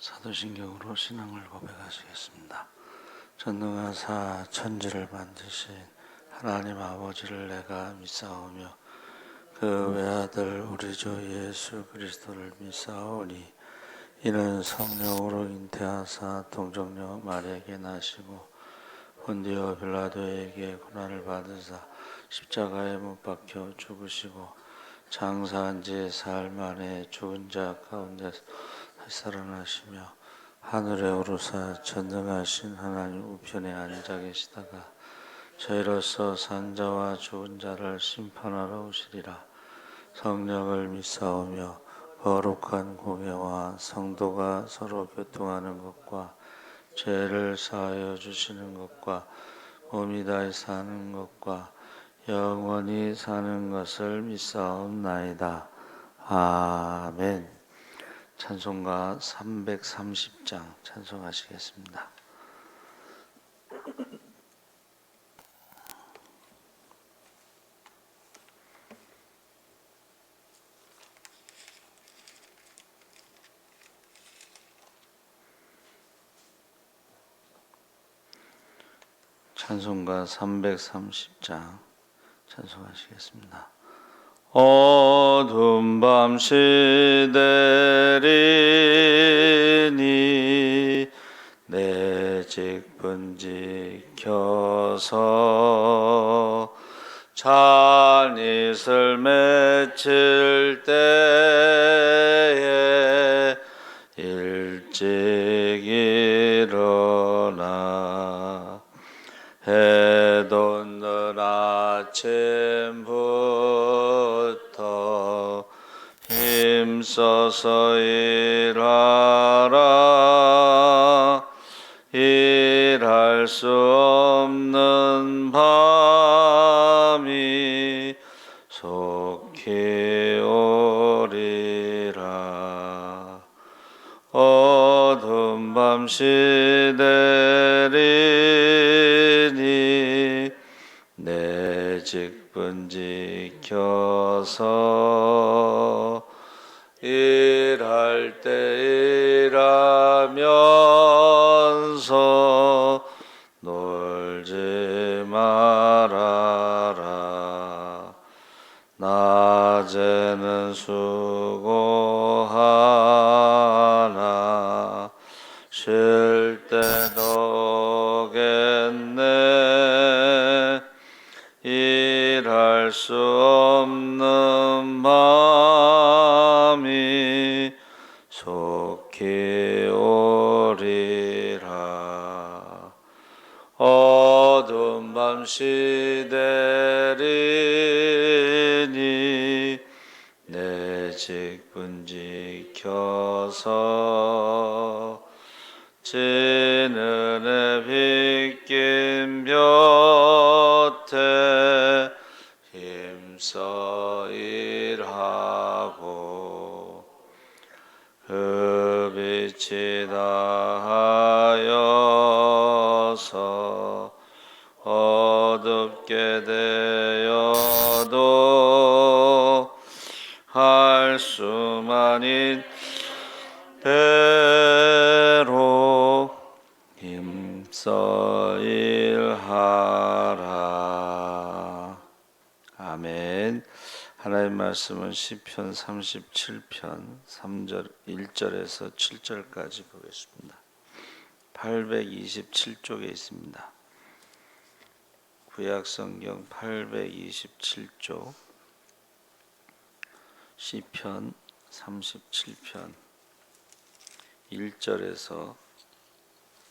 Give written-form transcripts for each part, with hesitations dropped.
사도신경으로 신앙을 고백하시겠습니다. 전능하사 천지를 만드신 하나님 아버지를 내가 믿사오며 그 외아들 우리 주 예수 그리스도를 믿사오니 이는 성령으로 잉태하사 동정녀 마리아에게 나시고 본디오 빌라도에게 고난을 받으사 십자가에 못 박혀 죽으시고 장사한 지 사흘 만에 죽은 자 가운데서 다시 살아나시며 하늘에 오르사 전능하신 하나님 우편에 앉아 계시다가 저희로서 산자와 죽은 자를 심판하러 오시리라. 성령을 믿사오며 거룩한 공예와 성도가 서로 교통하는 것과 죄를 사하여 주시는 것과 몸이 다시 사는 것과 영원히 사는 것을 믿사옵나이다. 아멘. 찬송가 330장 찬송하시겠습니다. 찬송가 330장 찬송하시겠습니다. 어두운 밤 시대리니 내 직분 지켜서 잔잇을 맺힐 때에 일찍 일어나 해 돋는 아침부터 힘써서 일하라. 일할 수 없는 밤이 속히 오리라. 어두운 밤 시대리니 내 직분 지켜서 일할 때 일하면서 놀지 말아라. 낮에는 수고하나 쉴 때도 오겠네. 일할 수 없는 밤이 속히 오리라. 어두운 밤 시대리니 내 직분 지켜서 진은에 빗긴 볕에 힘써 일하고 그 빛이 다하여서 어둡게 되어도 할 수만 있대로 힘써 일하라. 아멘. 하나님 말씀은 시편 37편 3절 1절에서 7절까지 보겠습니다. 827쪽에 있습니다. 구약성경 827쪽 시편 37편 1절에서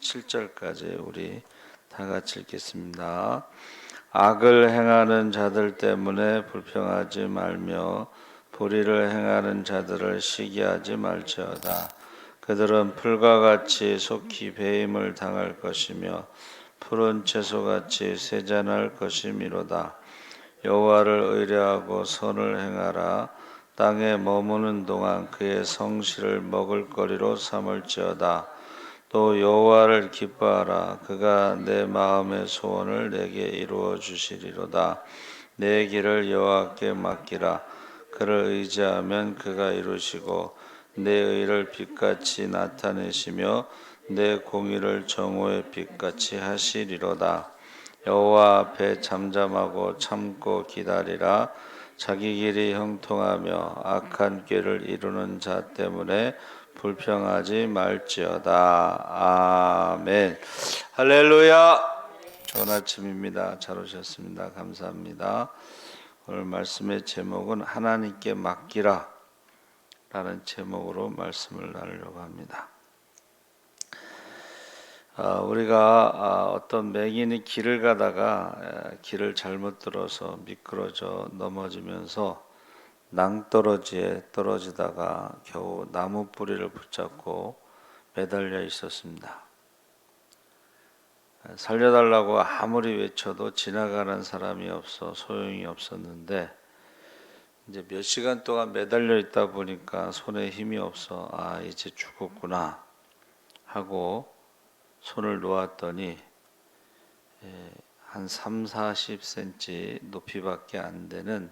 7절까지 우리 다 같이 읽겠습니다. 악을 행하는 자들 때문에 불평하지 말며 불의를 행하는 자들을 시기하지 말지어다. 그들은 풀과 같이 속히 배임을 당할 것이며 푸른 채소같이 세잔할 것이미로다. 여호와를 의뢰하고 선을 행하라. 땅에 머무는 동안 그의 성실을 먹을거리로 삼을지어다. 또 여호와를 기뻐하라. 그가 내 마음의 소원을 내게 이루어 주시리로다. 내 길을 여호와께 맡기라. 그를 의지하면 그가 이루시고 내 의를 빛같이 나타내시며 내 공의를 정오의 빛같이 하시리로다. 여호와 앞에 잠잠하고 참고 기다리라. 자기 길이 형통하며 악한 꾀를 이루는 자 때문에 불평하지 말지어다. 아멘. 할렐루야. 좋은 아침입니다. 잘 오셨습니다. 감사합니다. 오늘 말씀의 제목은 하나님께 맡기라 라는 제목으로 말씀을 나누려고 합니다. 우리가 어떤 맹인이 길을 가다가 길을 잘못 들어서 미끄러져 넘어지면서 낭떠러지에 떨어지다가 겨우 나무 뿌리를 붙잡고 매달려 있었습니다. 살려달라고 아무리 외쳐도 지나가는 사람이 없어 소용이 없었는데 이제 몇 시간 동안 매달려 있다 보니까 손에 힘이 없어 이제 죽었구나 하고 손을 놓았더니 한 30-40cm 높이밖에 안 되는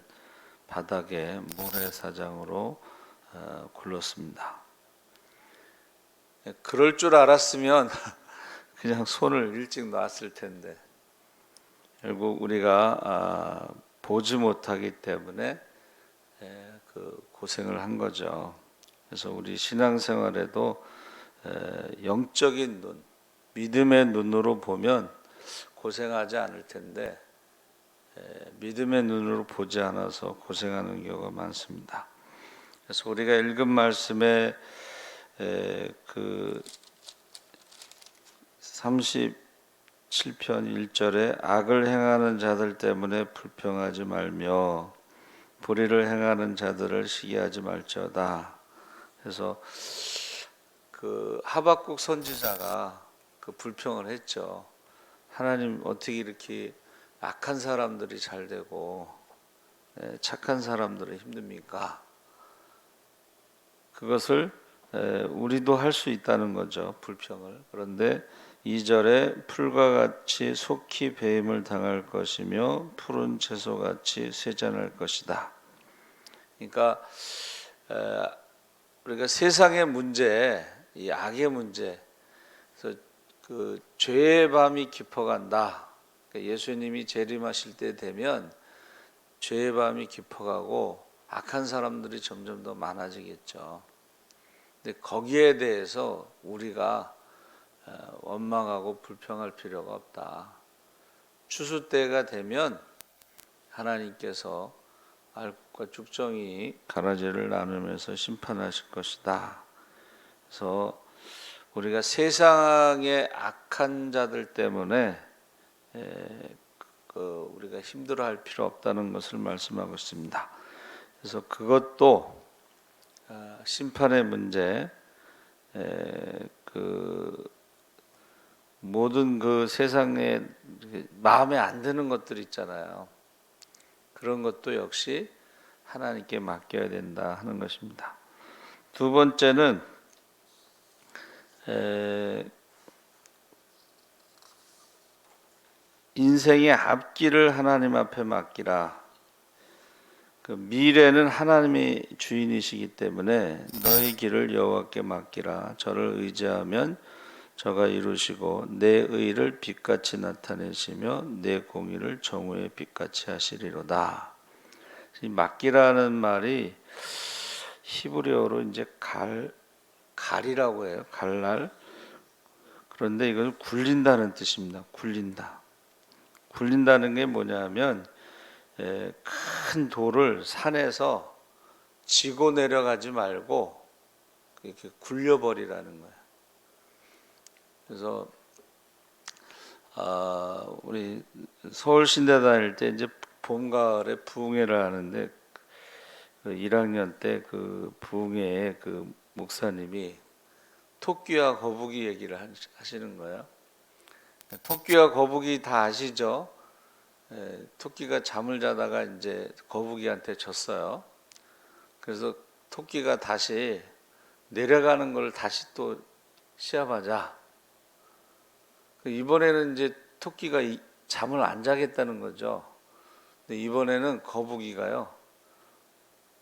바닥에 모래사장으로 굴렀습니다. 그럴 줄 알았으면 그냥 손을 일찍 놨을 텐데 결국 우리가 보지 못하기 때문에 그 고생을 한 거죠. 그래서 우리 신앙생활에도 영적인 눈, 믿음의 눈으로 보면 고생하지 않을 텐데 믿음의 눈으로 보지 않아서 고생하는 경우가 많습니다. 그래서 우리가 읽은 말씀에 그 37편 1절에 악을 행하는 자들 때문에 불평하지 말며 불의를 행하는 자들을 시기하지 말지어다. 그래서 그 하박국 선지자가 그 불평을 했죠. 하나님 어떻게 이렇게 악한 사람들이 잘 되고 착한 사람들은 힘듭니까? 그것을 우리도 할 수 있다는 거죠. 불평을. 그런데 2절에 풀과 같이 속히 배임을 당할 것이며 푸른 채소같이 쇠잔할 것이다. 그러니까 우리가 세상의 문제, 이 악의 문제, 그래서 그 죄의 밤이 깊어간다. 그러니까 예수님이 재림하실 때 되면 죄의 밤이 깊어가고 악한 사람들이 점점 더 많아지겠죠. 근데 거기에 대해서 우리가 원망하고 불평할 필요가 없다. 추수 때가 되면 하나님께서 알곡과 쭉정이 가라지를 나누면서 심판하실 것이다. 그래서 우리가 세상의 악한 자들 때문에 우리가 힘들어할 필요 없다는 것을 말씀하고 있습니다. 그래서 그것도 심판의 문제, 모든 그 세상에 마음에 안 드는 것들 있잖아요. 그런 것도 역시 하나님께 맡겨야 된다 하는 것입니다. 두 번째는 인생의 앞길을 하나님 앞에 맡기라. 그 미래는 하나님이 주인이시기 때문에 너희 길을 여호와께 맡기라. 저를 의지하면 저가 이루시고 내 의를 빛같이 나타내시며 내 공의를 정오의 빛같이 하시리로다. 이 맡기라는 말이 히브리어로 이제 갈이라고 해요. 갈날. 그런데 이건 굴린다는 뜻입니다. 굴린다. 굴린다는 게 뭐냐면 큰 돌을 산에서 지고 내려가지 말고 이렇게 굴려버리라는 거예요. 그래서 우리 서울신대 다닐 때 이제 봄 가을에 부흥회를 하는데 그 1학년 때 그 부흥회에 그 목사님이 토끼와 거북이 얘기를 하시는 거예요. 토끼와 거북이 다 아시죠? 토끼가 잠을 자다가 이제 거북이한테 졌어요. 그래서 토끼가 다시 내려가는 걸 다시 또 시합하자. 이번에는 이제 토끼가 잠을 안 자겠다는 거죠. 근데 이번에는 거북이가요,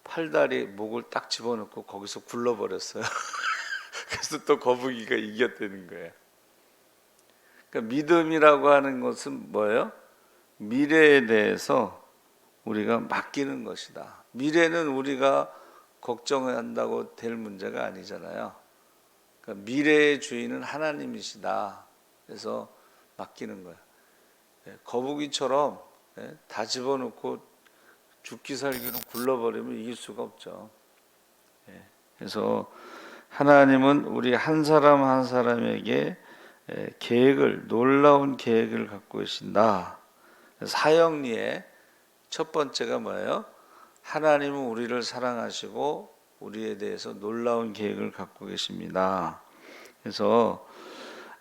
팔다리 목을 딱 집어넣고 거기서 굴러버렸어요. 그래서 또 거북이가 이겼다는 거예요. 그러니까 믿음이라고 하는 것은 뭐예요? 미래에 대해서 우리가 맡기는 것이다. 미래는 우리가 걱정한다고 될 문제가 아니잖아요. 그러니까 미래의 주인은 하나님이시다. 그래서 맡기는 거예요. 거북이처럼 다 집어넣고 죽기 살기로 굴러버리면 이길 수가 없죠. 그래서 하나님은 우리 한 사람 한 사람에게 계획을, 놀라운 계획을 갖고 계신다. 사형리의 첫 번째가 뭐예요? 하나님은 우리를 사랑하시고 우리에 대해서 놀라운 계획을 갖고 계십니다. 그래서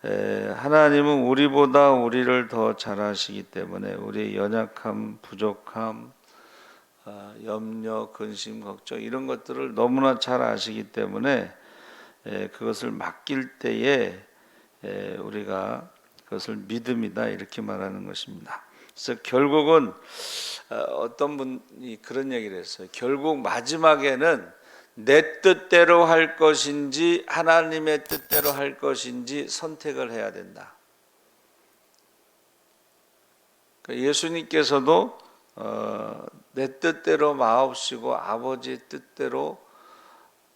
하나님은 우리보다 우리를 더 잘 아시기 때문에 우리의 연약함, 부족함, 염려, 근심, 걱정 이런 것들을 너무나 잘 아시기 때문에 그것을 맡길 때에 우리가 그것을 믿음이다 이렇게 말하는 것입니다. 그래서 결국은 어떤 분이 그런 얘기를 했어요. 결국 마지막에는 내 뜻대로 할 것인지 하나님의 뜻대로 할 것인지 선택을 해야 된다. 예수님께서도 내 뜻대로 마옵시고 아버지의 뜻대로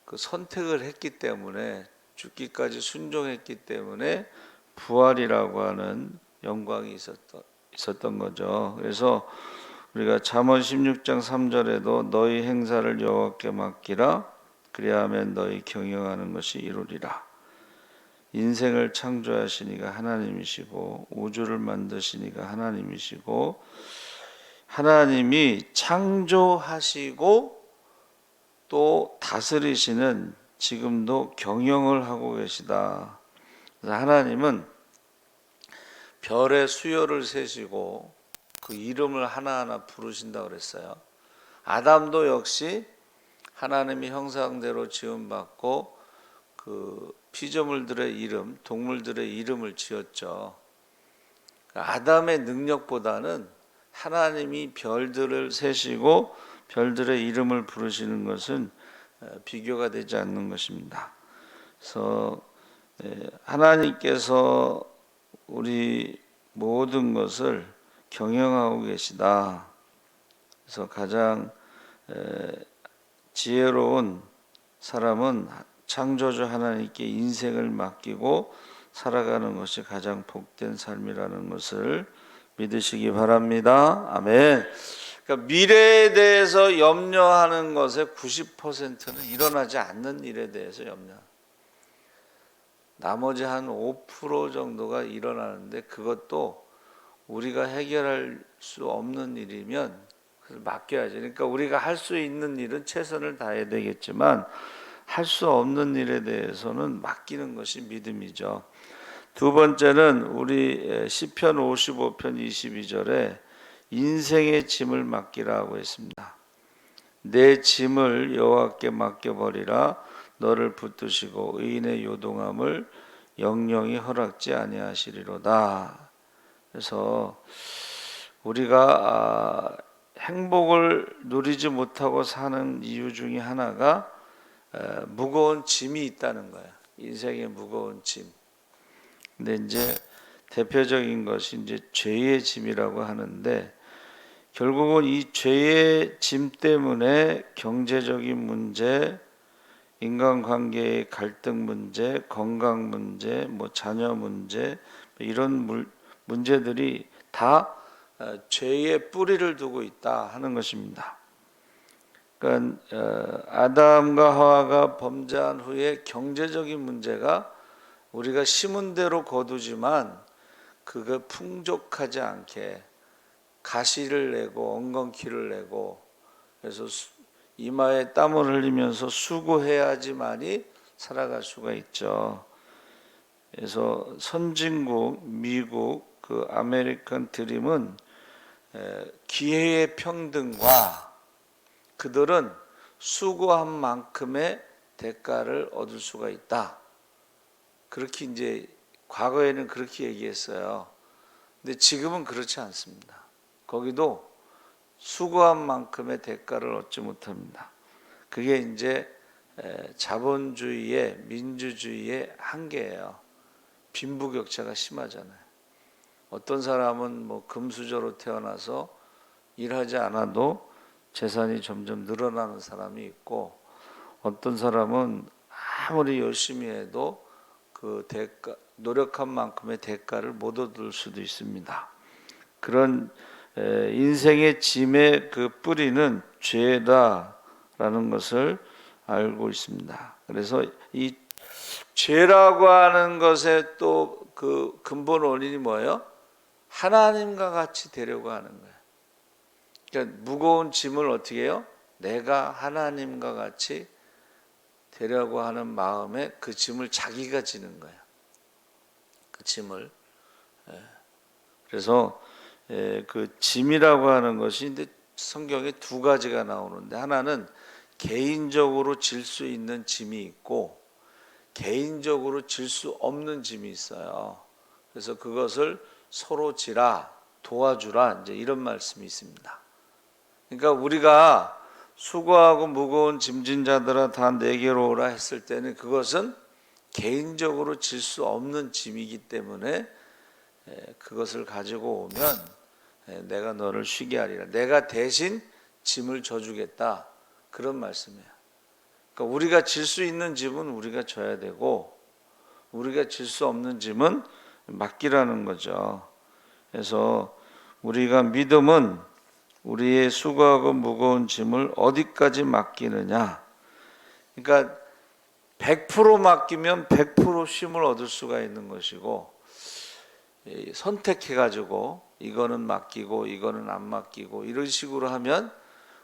그 선택을 했기 때문에 죽기까지 순종했기 때문에 부활이라고 하는 영광이 있었던 거죠. 그래서 우리가 잠언 16장 3절에도 너희 행사를 여호와께 맡기라 그리하면 너희 경영하는 것이 이루리라. 인생을 창조하시니가 하나님이시고 우주를 만드시니가 하나님이시고 하나님이 창조하시고 또 다스리시는 지금도 경영을 하고 계시다. 그래서 하나님은 별의 수요를 세시고 그 이름을 하나하나 부르신다고 그랬어요. 아담도 역시 하나님의 형상대로 지음받고 그 피조물들의 이름, 동물들의 이름을 지었죠. 아담의 능력보다는 하나님이 별들을 세시고 별들의 이름을 부르시는 것은 비교가 되지 않는 것입니다. 그래서 하나님께서 우리 모든 것을 경영하고 계시다. 그래서 가장 지혜로운 사람은 창조주 하나님께 인생을 맡기고 살아가는 것이 가장 복된 삶이라는 것을 믿으시기 바랍니다. 아멘. 그러니까 미래에 대해서 염려하는 것의 90%는 일어나지 않는 일에 대해서 염려. 나머지 한 5% 정도가 일어나는데 그것도 우리가 해결할 수 없는 일이면 그걸 맡겨야죠. 그러니까 우리가 할 수 있는 일은 최선을 다해야 되겠지만 할 수 없는 일에 대해서는 맡기는 것이 믿음이죠. 두 번째는 우리 시편 55편 22절에 인생의 짐을 맡기라고 했습니다. 내 짐을 여호와께 맡겨버리라. 너를 붙드시고 의인의 요동함을 영영이 허락지 아니하시리로다. 그래서 우리가 행복을 누리지 못하고 사는 이유 중에 하나가 무거운 짐이 있다는 거예요. 인생의 무거운 짐. 근데 이제 대표적인 것이 이제 죄의 짐이라고 하는데 결국은 이 죄의 짐 때문에 경제적인 문제, 인간관계의 갈등 문제, 건강 문제, 자녀 문제 이런 문제들이 다 죄의 뿌리를 두고 있다 하는 것입니다. 그러니까 아담과 하와가 범죄한 후에 경제적인 문제가 우리가 심은 대로 거두지만 그거 풍족하지 않게 가시를 내고 엉겅퀴를 내고 그래서 이마에 땀을 흘리면서 수고해야지만이 살아갈 수가 있죠. 그래서 선진국 미국 그 아메리칸 드림은 기회의 평등과 그들은 수고한 만큼의 대가를 얻을 수가 있다. 그렇게 이제 과거에는 그렇게 얘기했어요. 근데 지금은 그렇지 않습니다. 거기도 수고한 만큼의 대가를 얻지 못합니다. 그게 이제 자본주의의 민주주의의 한계예요. 빈부격차가 심하잖아요. 어떤 사람은 뭐 금수저로 태어나서 일하지 않아도 재산이 점점 늘어나는 사람이 있고, 어떤 사람은 아무리 열심히 해도 그 노력한 만큼의 대가를 못 얻을 수도 있습니다. 그런 인생의 짐의 그 뿌리는 죄다라는 것을 알고 있습니다. 그래서 이 죄라고 하는 것의 또 그 근본 원인이 뭐예요? 하나님과 같이 되려고 하는 거예요. 그러니까 무거운 짐을 어떻게 해요? 내가 하나님과 같이 되려고 하는 마음에 그 짐을 자기가 지는 거예요. 그 짐을. 그래서 그 짐이라고 하는 것이 근데 성경에 두 가지가 나오는데, 하나는 개인적으로 질 수 있는 짐이 있고 개인적으로 질 수 없는 짐이 있어요. 그래서 그것을 서로 지라, 도와주라, 이제 이런 말씀이 있습니다. 그러니까 우리가 수고하고 무거운 짐진 자들아 다 내게로 오라 했을 때는 그것은 개인적으로 질 수 없는 짐이기 때문에 그것을 가지고 오면 내가 너를 쉬게 하리라. 내가 대신 짐을 져주겠다. 그런 말씀이에요. 그러니까 우리가 질 수 있는 짐은 우리가 져야 되고, 우리가 질 수 없는 짐은 맡기라는 거죠. 그래서 우리가 믿음은 우리의 수고하고 무거운 짐을 어디까지 맡기느냐. 그러니까 100% 맡기면 100% 쉼을 얻을 수가 있는 것이고, 선택해가지고 이거는 맡기고 이거는 안 맡기고 이런 식으로 하면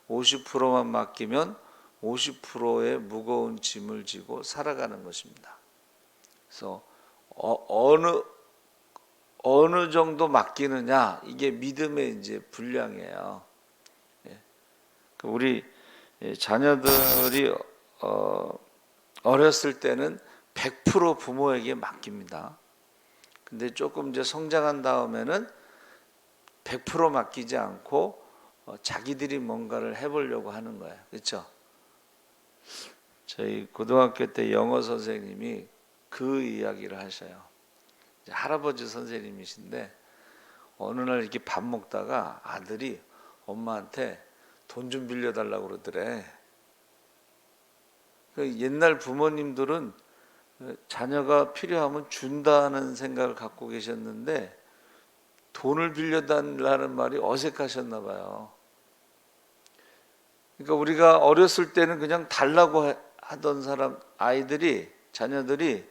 50%만 맡기면 50%의 무거운 짐을 지고 살아가는 것입니다. 그래서 어느 정도 맡기느냐, 이게 믿음의 이제 분량이에요. 우리 자녀들이 어렸을 때는 100% 부모에게 맡깁니다. 근데 조금 이제 성장한 다음에는 100% 맡기지 않고 자기들이 뭔가를 해보려고 하는 거예요. 그렇죠? 저희 고등학교 때 영어 선생님이 그 이야기를 하셔요. 할아버지 선생님이신데 어느 날 이렇게 밥 먹다가 아들이 엄마한테 돈 좀 빌려달라고 그러더래. 옛날 부모님들은 자녀가 필요하면 준다는 생각을 갖고 계셨는데 돈을 빌려달라는 말이 어색하셨나 봐요. 그러니까 우리가 어렸을 때는 그냥 달라고 하던 아이들이, 자녀들이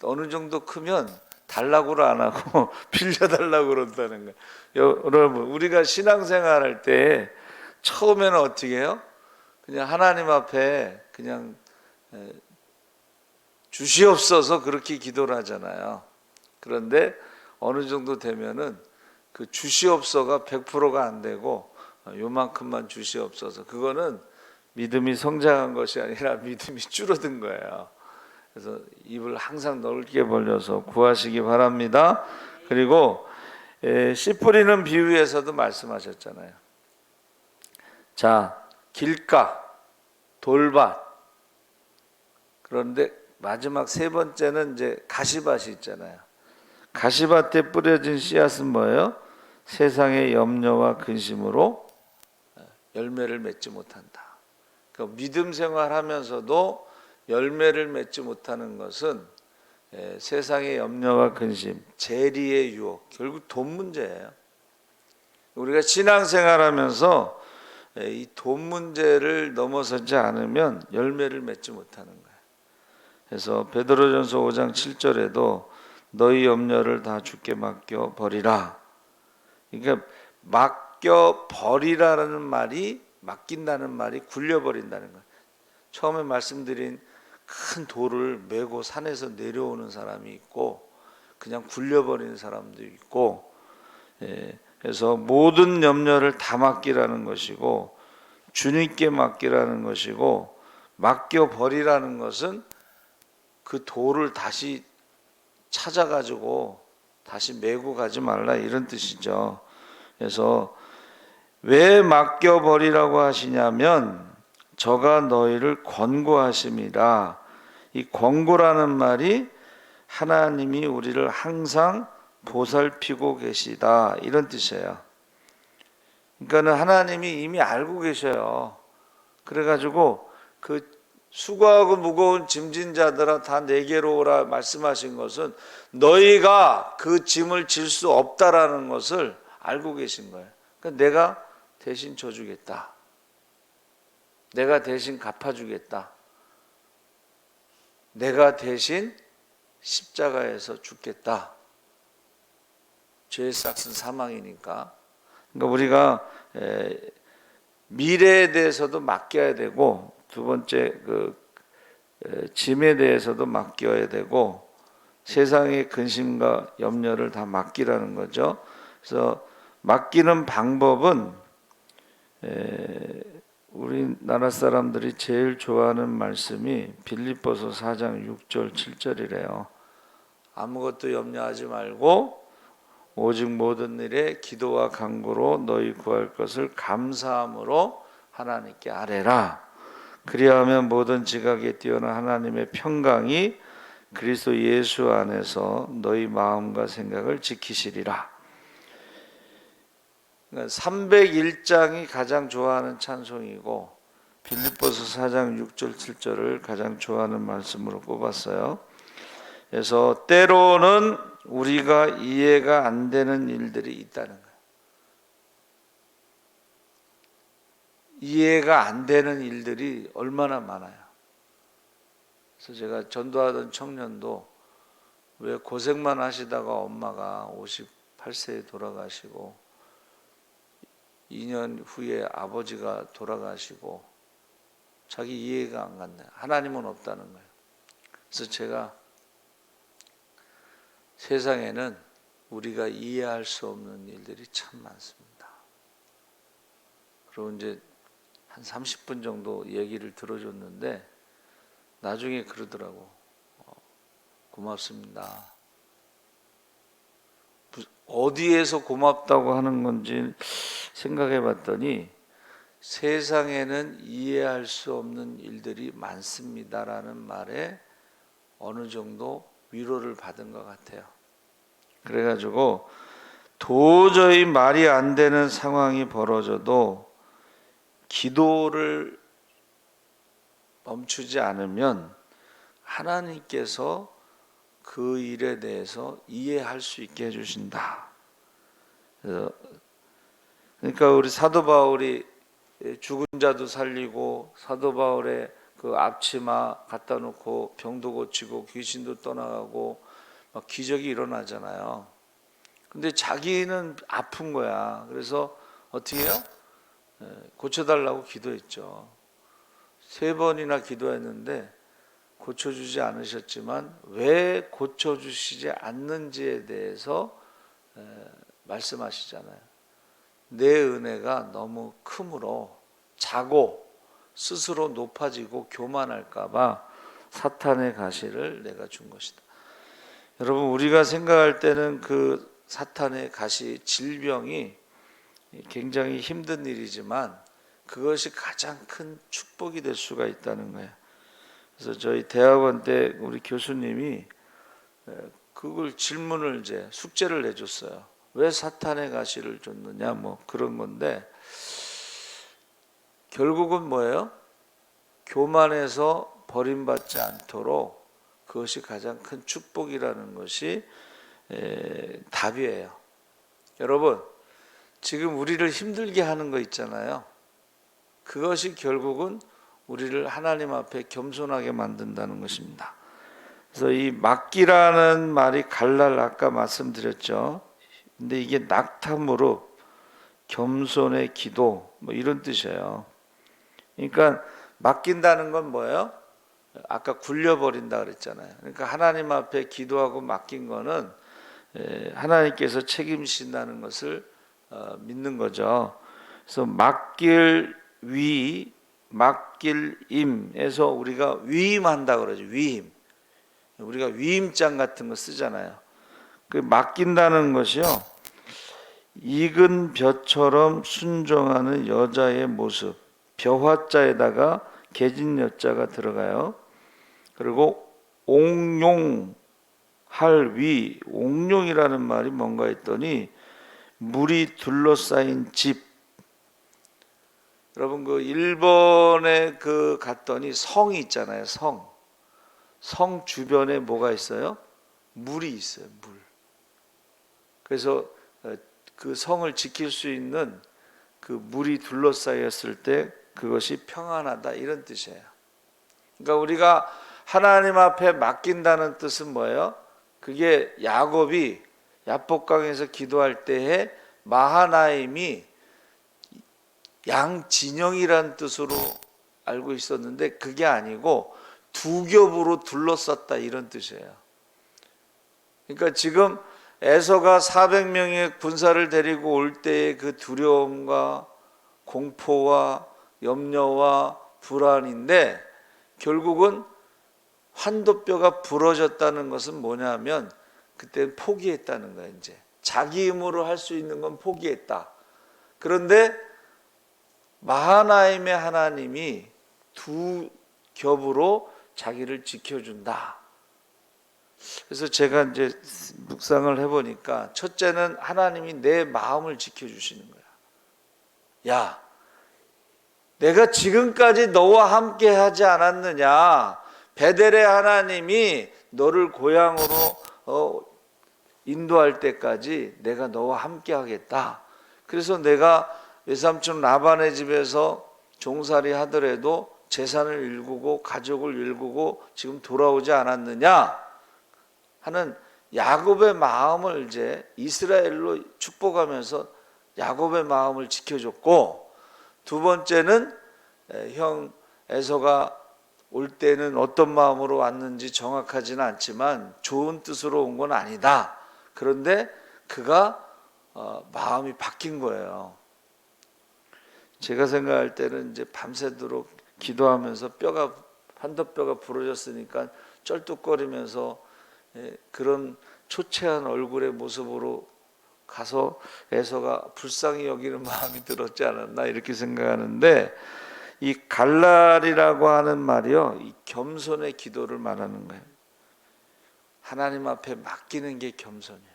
어느 정도 크면 달라고를 안 하고 빌려달라고 그런다는 거예요. 여러분, 우리가 신앙생활 할 때 처음에는 어떻게 해요? 그냥 하나님 앞에 그냥 주시옵소서 그렇게 기도를 하잖아요. 그런데 어느 정도 되면은 그 주시옵소서가 100%가 안 되고 요만큼만 주시옵소서, 그거는 믿음이 성장한 것이 아니라 믿음이 줄어든 거예요. 그래서 입을 항상 넓게 벌려서 구하시기 바랍니다. 그리고 씨 뿌리는 비유에서도 말씀하셨잖아요. 자, 길가, 돌밭. 그런데 마지막 세 번째는 이제 가시밭이 있잖아요. 가시밭에 뿌려진 씨앗은 뭐예요? 세상의 염려와 근심으로 열매를 맺지 못한다. 그러니까 믿음 생활하면서도 열매를 맺지 못하는 것은 세상의 염려와 근심, 재리의 유혹, 결국 돈 문제예요. 우리가 신앙생활하면서 이 돈 문제를 넘어서지 않으면 열매를 맺지 못하는 거예요. 그래서 베드로전서 5장 7절에도 너희 염려를 다 주께 맡겨 버리라. 그러니까 맡겨 버리라는 말이, 맡긴다는 말이 굴려버린다는 거예요. 처음에 말씀드린 큰 돌을 메고 산에서 내려오는 사람이 있고 그냥 굴려버리는 사람도 있고, 그래서 모든 염려를 다 맡기라는 것이고 주님께 맡기라는 것이고, 맡겨버리라는 것은 그 돌을 다시 찾아가지고 다시 메고 가지 말라, 이런 뜻이죠. 그래서 왜 맡겨버리라고 하시냐면 저가 너희를 권고하심이라. 이 권고라는 말이 하나님이 우리를 항상 보살피고 계시다, 이런 뜻이에요. 그러니까는 하나님이 이미 알고 계셔요. 그래가지고 그 수고하고 무거운 짐진 자들아 다 내게로 오라 말씀하신 것은 너희가 그 짐을 질 수 없다라는 것을 알고 계신 거예요. 그러니까 내가 대신 져주겠다. 내가 대신 갚아주겠다. 내가 대신 십자가에서 죽겠다. 죄의 삭은 사망이니까. 그러니까 우리가 미래에 대해서도 맡겨야 되고, 두 번째 짐에 대해서도 맡겨야 되고, 세상의 근심과 염려를 다 맡기라는 거죠. 그래서 맡기는 방법은 우리나라 사람들이 제일 좋아하는 말씀이 빌립보서 4장 6절 7절이래요. 아무것도 염려하지 말고 오직 모든 일에 기도와 간구로 너희 구할 것을 감사함으로 하나님께 아뢰라. 그리하면 모든 지각에 뛰어난 하나님의 평강이 그리스도 예수 안에서 너희 마음과 생각을 지키시리라. 301장이 가장 좋아하는 찬송이고 빌립보서 4장 6절 7절을 가장 좋아하는 말씀으로 꼽았어요. 그래서 때로는 우리가 이해가 안 되는 일들이 있다는 거예요. 이해가 안 되는 일들이 얼마나 많아요. 그래서 제가 전도하던 청년도 왜 고생만 하시다가 엄마가 58세에 돌아가시고 2년 후에 아버지가 돌아가시고 자기 이해가 안 갔네. 하나님은 없다는 거예요. 그래서 제가 세상에는 우리가 이해할 수 없는 일들이 참 많습니다. 그리고 이제 한 30분 정도 얘기를 들어줬는데 나중에 그러더라고. 고맙습니다. 어디에서 고맙다고 하는 건지 생각해 봤더니 세상에는 이해할 수 없는 일들이 많습니다라는 말에 어느 정도 위로를 받은 것 같아요. 그래가지고 도저히 말이 안 되는 상황이 벌어져도 기도를 멈추지 않으면 하나님께서 그 일에 대해서 이해할 수 있게 해주신다. 그러니까 우리 사도 바울이 죽은 자도 살리고 사도 바울의 그 앞치마 갖다 놓고 병도 고치고 귀신도 떠나가고 막 기적이 일어나잖아요. 근데 자기는 아픈 거야. 그래서 어떻게 해요? 고쳐달라고 기도했죠. 3번이나 기도했는데 고쳐주지 않으셨지만 왜 고쳐주시지 않는지에 대해서 말씀하시잖아요. 내 은혜가 너무 크므로 자고 스스로 높아지고 교만할까봐 사탄의 가시를 내가 준 것이다. 여러분, 우리가 생각할 때는 그 사탄의 가시, 질병이 굉장히 힘든 일이지만 그것이 가장 큰 축복이 될 수가 있다는 거예요. 그래서 저희 대학원 때 우리 교수님이 그걸 질문을 이제 숙제를 내줬어요. 왜 사탄의 가시를 줬느냐, 뭐 그런 건데 결국은 뭐예요? 교만해서 버림받지 않도록 그것이 가장 큰 축복이라는 것이 답이에요. 여러분, 지금 우리를 힘들게 하는 거 있잖아요. 그것이 결국은 우리를 하나님 앞에 겸손하게 만든다는 것입니다. 그래서 이 맡기라는 말이 갈랄 아까 말씀드렸죠. 근데 이게 낙탐으로 겸손의 기도 뭐 이런 뜻이에요. 그러니까 맡긴다는 건 뭐예요? 아까 굴려버린다 그랬잖아요. 그러니까 하나님 앞에 기도하고 맡긴 거는 하나님께서 책임지신다는 것을 믿는 거죠. 그래서 맡길 위, 맡길 임에서 우리가 위임한다 그러죠. 위임. 우리가 위임장 같은 거 쓰잖아요. 그 맡긴다는 것이요, 익은 벼처럼 순종하는 여자의 모습, 벼화자에다가 개진 여자가 들어가요. 그리고 옥룡 할위, 옥룡이라는 말이 뭔가 했더니 물이 둘러싸인 집. 여러분 그 일본에 그 갔더니 성이 있잖아요. 성 주변에 뭐가 있어요? 물이 있어요. 물. 그래서 그 성을 지킬 수 있는 그 물이 둘러싸였을 때 그것이 평안하다 이런 뜻이에요. 그러니까 우리가 하나님 앞에 맡긴다는 뜻은 뭐예요? 그게 야곱이 야복강에서 기도할 때에 마하나임이 양진영이란 뜻으로 알고 있었는데 그게 아니고 두 겹으로 둘러쌌다 이런 뜻이에요. 그러니까 지금 에서가 400명의 군사를 데리고 올 때의 그 두려움과 공포와 염려와 불안인데 결국은 환도뼈가 부러졌다는 것은 뭐냐면 그때 포기했다는 거예요. 이제 자기 힘으로 할 수 있는 건 포기했다. 그런데 마하나임의 하나님이 두 겹으로 자기를 지켜준다. 그래서 제가 이제 묵상을 해보니까 첫째는 하나님이 내 마음을 지켜주시는 거야. 야, 내가 지금까지 너와 함께 하지 않았느냐? 베델의 하나님이 너를 고향으로 인도할 때까지 내가 너와 함께 하겠다. 그래서 내가 외삼촌 라반의 집에서 종살이 하더라도 재산을 일구고 가족을 일구고 지금 돌아오지 않았느냐 하는 야곱의 마음을 이제 이스라엘로 축복하면서 야곱의 마음을 지켜줬고, 두 번째는 형 에서가 올 때는 어떤 마음으로 왔는지 정확하지는 않지만 좋은 뜻으로 온 건 아니다. 그런데 그가 마음이 바뀐 거예요. 제가 생각할 때는 이제 밤새도록 기도하면서 환도뼈가 부러졌으니까 쩔뚝거리면서 그런 초췌한 얼굴의 모습으로 가서 에서가 불쌍히 여기는 마음이 들었지 않았나 이렇게 생각하는데, 이 갈랄이라고 하는 말이요, 이 겸손의 기도를 말하는 거예요. 하나님 앞에 맡기는 게 겸손이에요.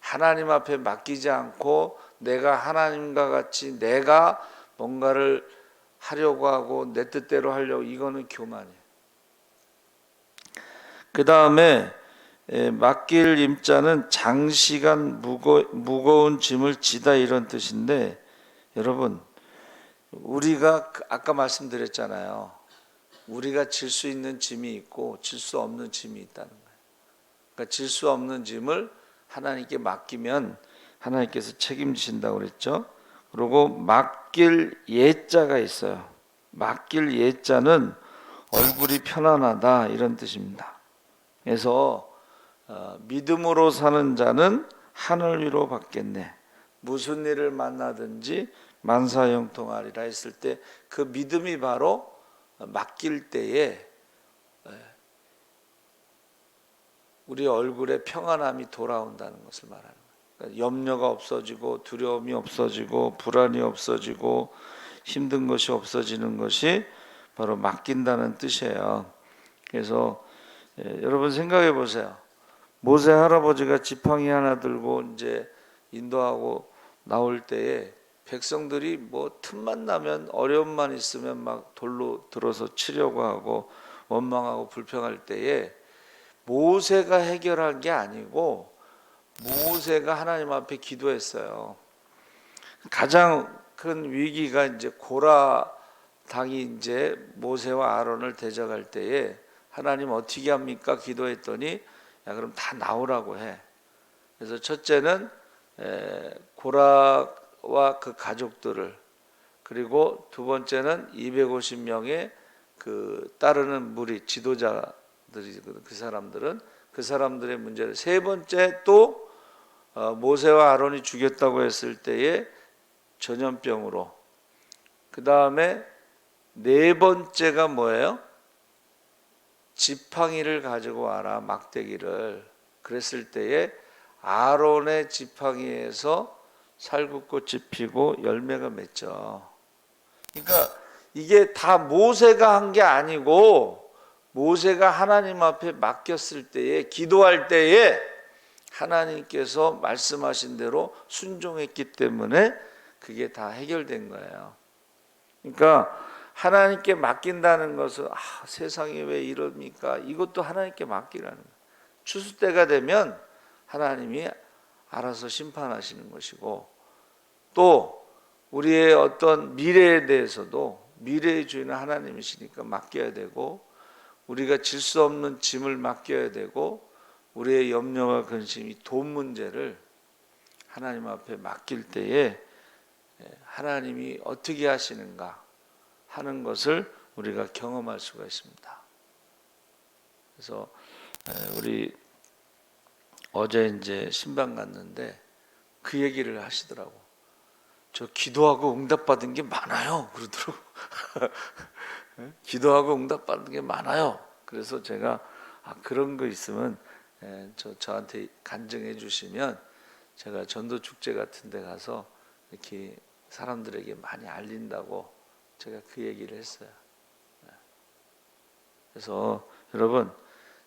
하나님 앞에 맡기지 않고 내가 하나님과 같이 내가 뭔가를 하려고 하고 내 뜻대로 하려고, 이거는 교만이에요. 그 다음에 맡길 임자는 장시간 무거운 짐을 지다 이런 뜻인데, 여러분 우리가 아까 말씀드렸잖아요. 우리가 질 수 있는 짐이 있고 질 수 없는 짐이 있다는 거예요. 그러니까 질 수 없는 짐을 하나님께 맡기면 하나님께서 책임지신다고 그랬죠. 그리고 맡길 예자가 있어요. 맡길 예자는 얼굴이 편안하다 이런 뜻입니다. 그래서 믿음으로 사는 자는 하늘 위로 받겠네. 무슨 일을 만나든지 만사형통하리라 했을 때 그 믿음이 바로 맡길 때에 우리 얼굴에 평안함이 돌아온다는 것을 말하는 거예요. 그러니까 염려가 없어지고 두려움이 없어지고 불안이 없어지고 힘든 것이 없어지는 것이 바로 맡긴다는 뜻이에요. 그래서 여러분 생각해 보세요. 모세 할아버지가 지팡이 하나 들고 이제 인도하고 나올 때에 백성들이 뭐 틈만 나면 어려움만 있으면 막 돌로 들어서 치려고 하고 원망하고 불평할 때에 모세가 해결한 게 아니고 모세가 하나님 앞에 기도했어요. 가장 큰 위기가 이제 고라 당이 이제 모세와 아론을 대적할 때에 하나님 어떻게 합니까? 기도했더니 야 그럼 다 나오라고 해. 그래서 첫째는 고라와 그 가족들을, 그리고 두 번째는 250명의 그 따르는 무리 지도자들이, 그 사람들의 문제를, 세 번째 또 모세와 아론이 죽였다고 했을 때에 전염병으로, 그 다음에 네 번째가 뭐예요? 지팡이를 가지고 와라, 막대기를. 그랬을 때에 아론의 지팡이에서 살구꽃이 피고 열매가 맺죠. 그러니까 이게 다 모세가 한 게 아니고 모세가 하나님 앞에 맡겼을 때에 기도할 때에 하나님께서 말씀하신 대로 순종했기 때문에 그게 다 해결된 거예요. 그러니까 하나님께 맡긴다는 것은 세상이 왜 이럽니까? 이것도 하나님께 맡기라는 거예요. 추수 때가 되면 하나님이 알아서 심판하시는 것이고, 또 우리의 어떤 미래에 대해서도 미래의 주인은 하나님이시니까 맡겨야 되고, 우리가 질 수 없는 짐을 맡겨야 되고, 우리의 염려와 근심이 돈 문제를 하나님 앞에 맡길 때에 하나님이 어떻게 하시는가 하는 것을 우리가 경험할 수가 있습니다. 그래서 우리 어제 이제 신방 갔는데 그 얘기를 하시더라고. 저 기도하고 응답받은 게 많아요. 그러더라고. 기도하고 응답받은 게 많아요. 그래서 제가 그런 거 있으면 저한테 간증해 주시면 제가 전도 축제 같은 데 가서 이렇게 사람들에게 많이 알린다고 제가 그 얘기를 했어요. 그래서 여러분,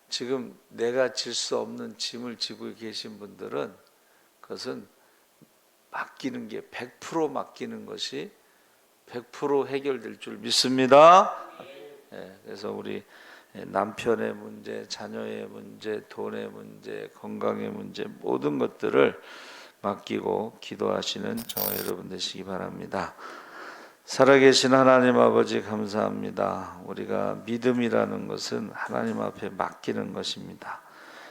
지금 내가 질 수 없는 짐을 지고 계신 분들은 그것은 맡기는 게 100% 맡기는 것이 100% 해결될 줄 믿습니다. 그래서 우리 남편의 문제, 자녀의 문제, 돈의 문제, 건강의 문제, 모든 것들을 맡기고 기도하시는 저와 여러분 되시기 바랍니다. 살아계신 하나님 아버지 감사합니다. 우리가 믿음이라는 것은 하나님 앞에 맡기는 것입니다.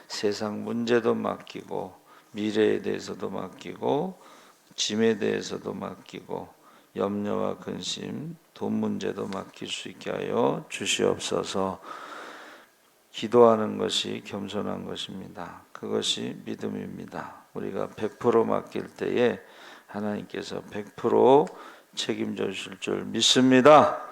세상 문제도 맡기고, 미래에 대해서도 맡기고, 짐에 대해서도 맡기고, 염려와 근심, 돈 문제도 맡길 수 있게 하여 주시옵소서. 기도하는 것이 겸손한 것입니다. 그것이 믿음입니다. 우리가 100% 맡길 때에 하나님께서 100% 책임져 주실 줄 믿습니다.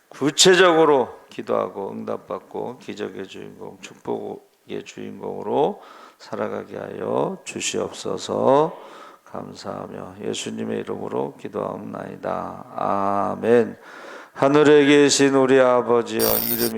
구체적으로 기도하고 응답받고 기적의 주인공, 축복의 주인공으로 살아가게 하여 주시옵소서. 감사하며 예수님의 이름으로 기도하옵나이다. 아멘. 하늘에 계신 우리 아버지여, 이름이